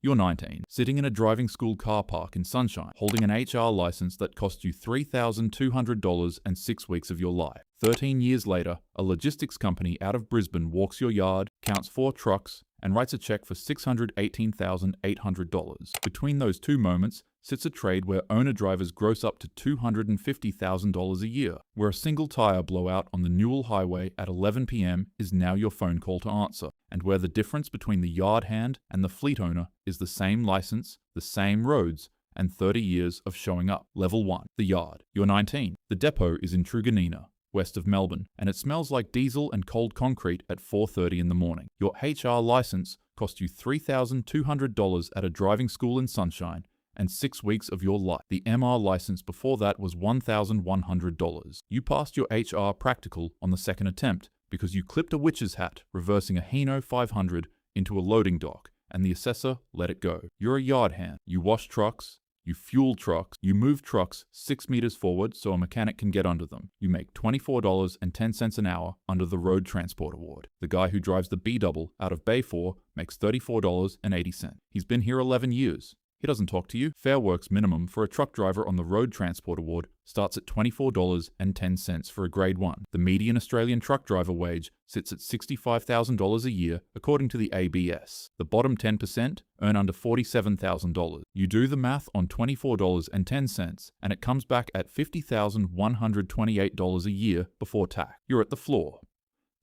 You're 19, sitting in a driving school car park in Sunshine, holding an HR license that cost you $3,200 and 6 weeks of your life. 13 years later, a logistics company out of Brisbane walks your yard, counts 4 trucks, and writes a check for $618,800. Between those two moments sits a trade where owner-drivers gross up to $250,000 a year, where a single tire blowout on the Newell Highway at 11 p.m. is now your phone call to answer, and where the difference between the yard hand and the fleet owner is the same license, the same roads, and 30 years of showing up. Level 1. The yard. You're 19. The depot is in Truganina, west of Melbourne, and it smells like diesel and cold concrete at 4:30 in the morning. Your HR license cost you $3,200 at a driving school in Sunshine and 6 weeks of your life. The MR license before that was $1,100. You passed your HR practical on the second attempt because you clipped a witch's hat reversing a Hino 500 into a loading dock, and the assessor let it go. You're a yard hand. You wash trucks, you fuel trucks, you move trucks 6 meters forward so a mechanic can get under them. You make $24.10 an hour under the Road Transport Award. The guy who drives the B-double out of Bay 4 makes $34.80. He's been here 11 years. He doesn't talk to you. Fair Work's minimum for a truck driver on the Road Transport Award starts at $24.10 for a Grade 1. The median Australian truck driver wage sits at $65,000 a year, according to the ABS. The bottom 10% earn under $47,000. You do the math on $24.10, and it comes back at $50,128 a year before tax. You're at the floor.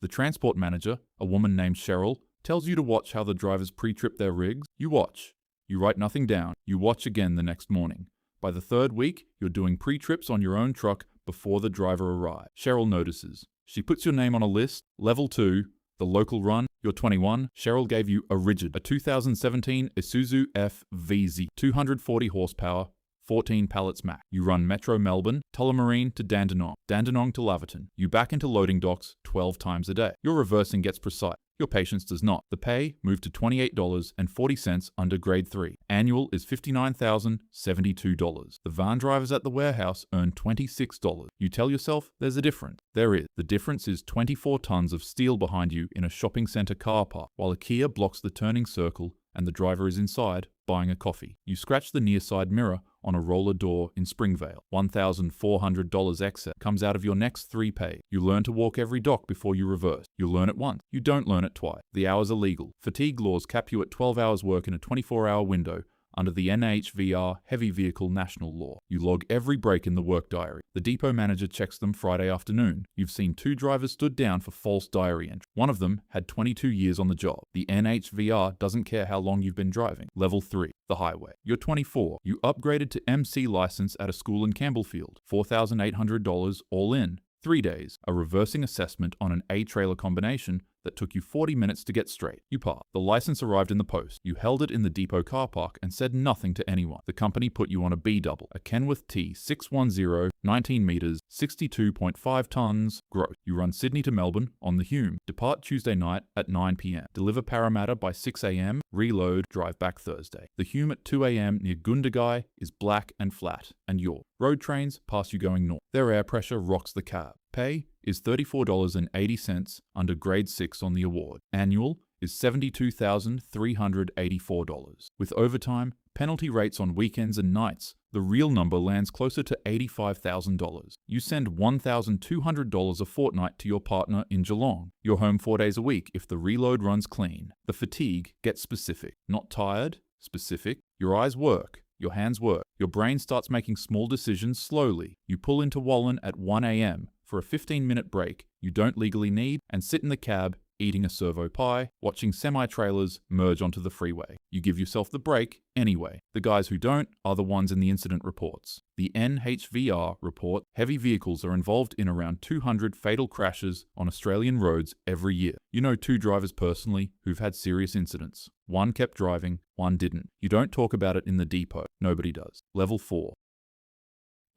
The transport manager, a woman named Cheryl, tells you to watch how the drivers pre-trip their rigs. You watch. You write nothing down. You watch again the next morning. By the third week, you're doing pre-trips on your own truck before the driver arrives. Cheryl notices. She puts your name on a list. Level 2, the local run. You're 21. Cheryl gave you a Rigid, a 2017 Isuzu FVZ, 240 horsepower, 14 pallets max. You run Metro Melbourne, Tullamarine to Dandenong, Dandenong to Laverton. You back into loading docks 12 times a day. Your reversing gets precise. Your patience does not. The pay moved to $28.40 under Grade 3. Annual is $59,072. The van drivers at the warehouse earn $26. You tell yourself there's a difference. There is. The difference is 24 tons of steel behind you in a shopping centre car park, while a Kia blocks the turning circle and the driver is inside buying a coffee. You scratch the near side mirror on a roller door in Springvale. $1,400 excess comes out of your next 3 pay. You learn to walk every dock before you reverse. You learn it once. You don't learn it twice. The hours are legal. Fatigue laws cap you at 12 hours work in a 24-hour window under the NHVR Heavy Vehicle National Law. You log every break in the work diary. The depot manager checks them Friday afternoon. You've seen 2 drivers stood down for false diary entry. One of them had 22 years on the job. The NHVR doesn't care how long you've been driving. Level 3, the highway. You're 24. You upgraded to MC license at a school in Campbellfield. $4,800 all in. 3 days. A reversing assessment on an A-trailer combination that took you 40 minutes to get straight. You passed. The license arrived in the post. You held it in the depot car park and said nothing to anyone. The company put you on a B-double, a Kenworth T610, 19 meters, 62.5 tons, gross. You run Sydney to Melbourne on the Hume. Depart Tuesday night at 9 p.m. Deliver Parramatta by 6 a.m. Reload, drive back Thursday. The Hume at 2 a.m. near Gundagai is black and flat, and your road trains pass you going north. Their air pressure rocks the cab. Pay is $34.80 under Grade 6 on the award. Annual is $72,384. With overtime, penalty rates on weekends and nights, the real number lands closer to $85,000. You send $1,200 a fortnight to your partner in Geelong. You're home 4 days a week if the reload runs clean. The fatigue gets specific. Not tired, specific. Your eyes work. Your hands work. Your brain starts making small decisions slowly. You pull into Wallen at 1 a.m. for a 15-minute break you don't legally need and sit in the cab eating a servo pie, watching semi-trailers merge onto the freeway. You give yourself the break anyway. The guys who don't are the ones in the incident reports. The NHVR report heavy vehicles are involved in around 200 fatal crashes on Australian roads every year. You know 2 drivers personally who've had serious incidents. One kept driving, one didn't. You don't talk about it in the depot. Nobody does. Level 4.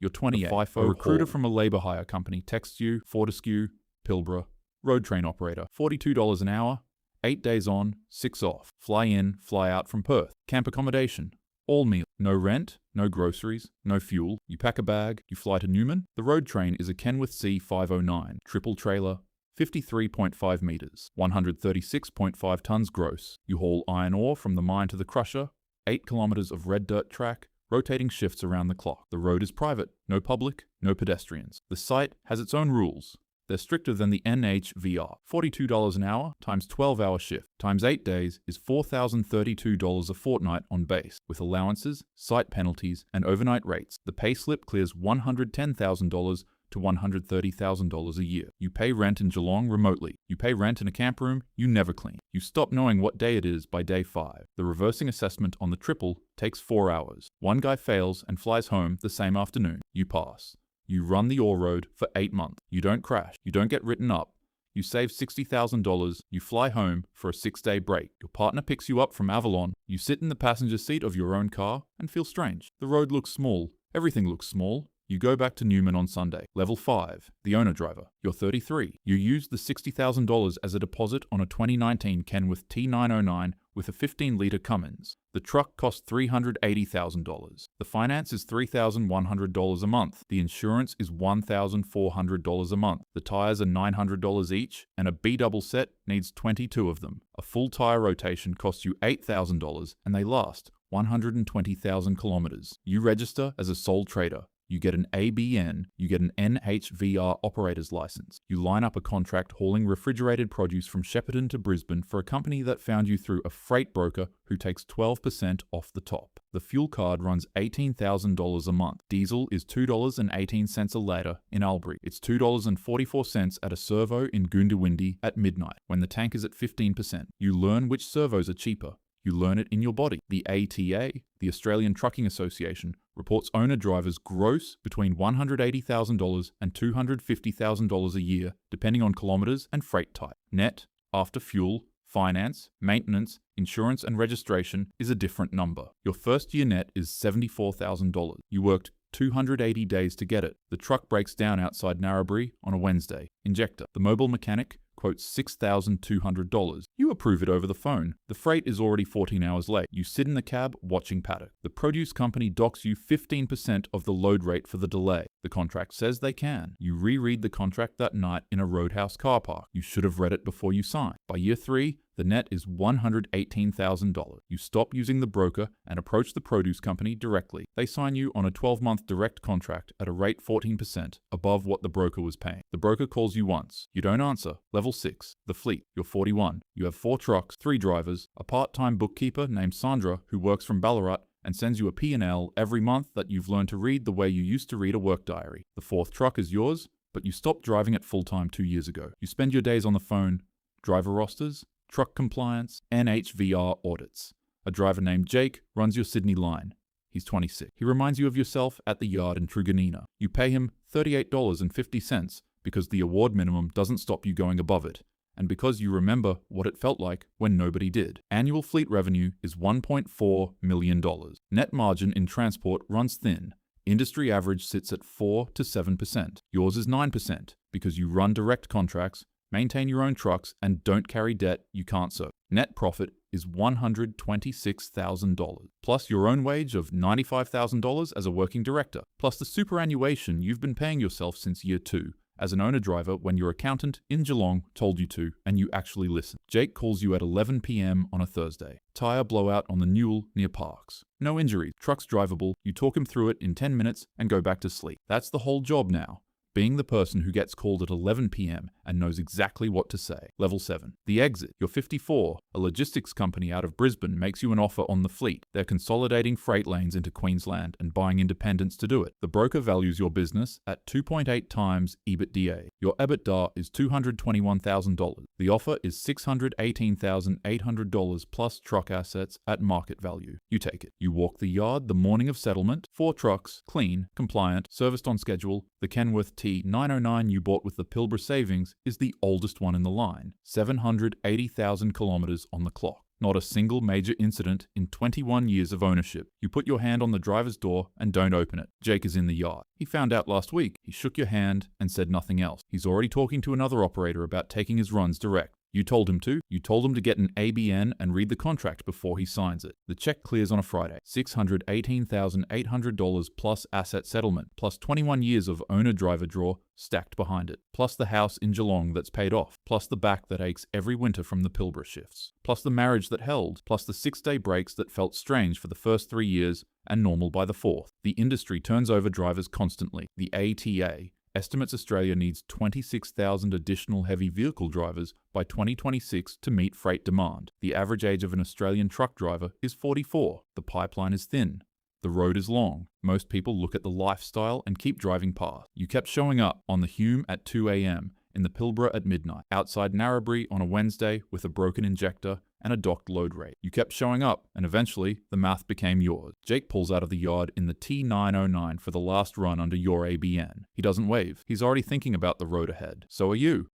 You're 28. FIFO. A recruiter from a labour hire company texts you, Fortescue, Pilbara, road train operator, $42 an hour, 8 days on, 6 off. Fly in, fly out from Perth. Camp accommodation. All meal. No rent, no groceries, no fuel. You pack a bag, you fly to Newman. The road train is a Kenworth C509, triple trailer, 53.5 meters, 136.5 tons gross. You haul iron ore from the mine to the crusher, 8 kilometers of red dirt track, rotating shifts around the clock. The road is private, no public, no pedestrians. The site has its own rules. They're stricter than the NHVR. $42 an hour times 12-hour shift times 8 days is $4,032 a fortnight on base, with allowances, site penalties, and overnight rates. The pay slip clears $110,000 to $130,000 a year. You pay rent in Geelong remotely. You pay rent in a camp room you never clean. You stop knowing what day it is by day 5. The reversing assessment on the triple takes 4 hours. One guy fails and flies home the same afternoon. You pass. You run the ore road for 8 months. You don't crash. You don't get written up. You save $60,000. You fly home for a 6-day break. Your partner picks you up from Avalon. You sit in the passenger seat of your own car and feel strange. The road looks small. Everything looks small. You go back to Newman on Sunday. Level 5, the owner driver. You're 33. You use the $60,000 as a deposit on a 2019 Kenworth T909 with a 15-litre Cummins. The truck costs $380,000. The finance is $3,100 a month. The insurance is $1,400 a month. The tires are $900 each, and a B-double set needs 22 of them. A full tire rotation costs you $8,000, and they last 120,000 kilometers. You register as a sole trader. You get an ABN, you get an NHVR operator's license. You line up a contract hauling refrigerated produce from Shepparton to Brisbane for a company that found you through a freight broker who takes 12% off the top. The fuel card runs $18,000 a month. Diesel is $2.18 a litre in Albury. It's $2.44 at a servo in Goondiwindi at midnight when the tank is at 15%. You learn which servos are cheaper. You learn it in your body. The ATA, the Australian Trucking Association, reports owner-drivers gross between $180,000 and $250,000 a year, depending on kilometres and freight type. Net, after fuel, finance, maintenance, insurance and registration is a different number. Your first year net is $74,000. You worked 280 days to get it. The truck breaks down outside Narrabri on a Wednesday. Injector. The mobile mechanic quotes $6,200. You approve it over the phone. The freight is already 14 hours late. You sit in the cab watching paddock. The produce company docks you 15% of the load rate for the delay. The contract says they can. You reread the contract that night in a roadhouse car park. You should have read it before you signed. By year 3, the net is $118,000. You stop using the broker and approach the produce company directly. They sign you on a 12-month direct contract at a rate 14% above what the broker was paying. The broker calls you once. You don't answer. Level 6, the fleet. You're 41. You have 4 trucks, 3 drivers, a part-time bookkeeper named Sandra who works from Ballarat and sends you a P&L every month that you've learned to read the way you used to read a work diary. The 4th truck is yours, but you stopped driving it full-time 2 years ago. You spend your days on the phone, driver rosters, truck compliance, NHVR audits. A driver named Jake runs your Sydney line. He's 26. He reminds you of yourself at the yard in Truganina. You pay him $38.50 because the award minimum doesn't stop you going above it, and because you remember what it felt like when nobody did. Annual fleet revenue is $1.4 million. Net margin in transport runs thin. Industry average sits at 4 to 7%. Yours is 9% because you run direct contracts, maintain your own trucks, and don't carry debt you can't serve. Net profit is $126,000, plus your own wage of $95,000 as a working director, plus the superannuation you've been paying yourself since year 2 as an owner-driver when your accountant in Geelong told you to and you actually listened. Jake calls you at 11 p.m. on a Thursday. Tire blowout on the Newell near Parks. No injuries, truck's drivable, you talk him through it in 10 minutes and go back to sleep. That's the whole job now. Being the person who gets called at 11 p.m. and knows exactly what to say. Level 7. The exit. You're 54. A logistics company out of Brisbane makes you an offer on the fleet. They're consolidating freight lanes into Queensland and buying independents to do it. The broker values your business at 2.8 times EBITDA. Your EBITDA is $221,000. The offer is $618,800 plus truck assets at market value. You take it. You walk the yard the morning of settlement. 4 trucks, clean, compliant, serviced on schedule. The Kenworth T909 you bought with the Pilbara savings is the oldest one in the line, 780,000 kilometers on the clock. Not a single major incident in 21 years of ownership. You put your hand on the driver's door and don't open it. Jake is in the yard. He found out last week. He shook your hand and said nothing else. He's already talking to another operator about taking his runs direct. You told him to. You told him to get an ABN and read the contract before he signs it. The check clears on a Friday. $618,800 plus asset settlement, plus 21 years of owner-driver draw stacked behind it, plus the house in Geelong that's paid off, plus the back that aches every winter from the Pilbara shifts, plus the marriage that held, plus the 6-day breaks that felt strange for the first 3 years and normal by the 4th. The industry turns over drivers constantly. The ATA estimates Australia needs 26,000 additional heavy vehicle drivers by 2026 to meet freight demand. The average age of an Australian truck driver is 44. The pipeline is thin. The road is long. Most people look at the lifestyle and keep driving past. You kept showing up on the Hume at 2 a.m, in the Pilbara at midnight, outside Narrabri on a Wednesday with a broken injector and a docked load rate. You kept showing up, and eventually, the math became yours. Jake pulls out of the yard in the T909 for the last run under your ABN. He doesn't wave. He's already thinking about the road ahead. So are you.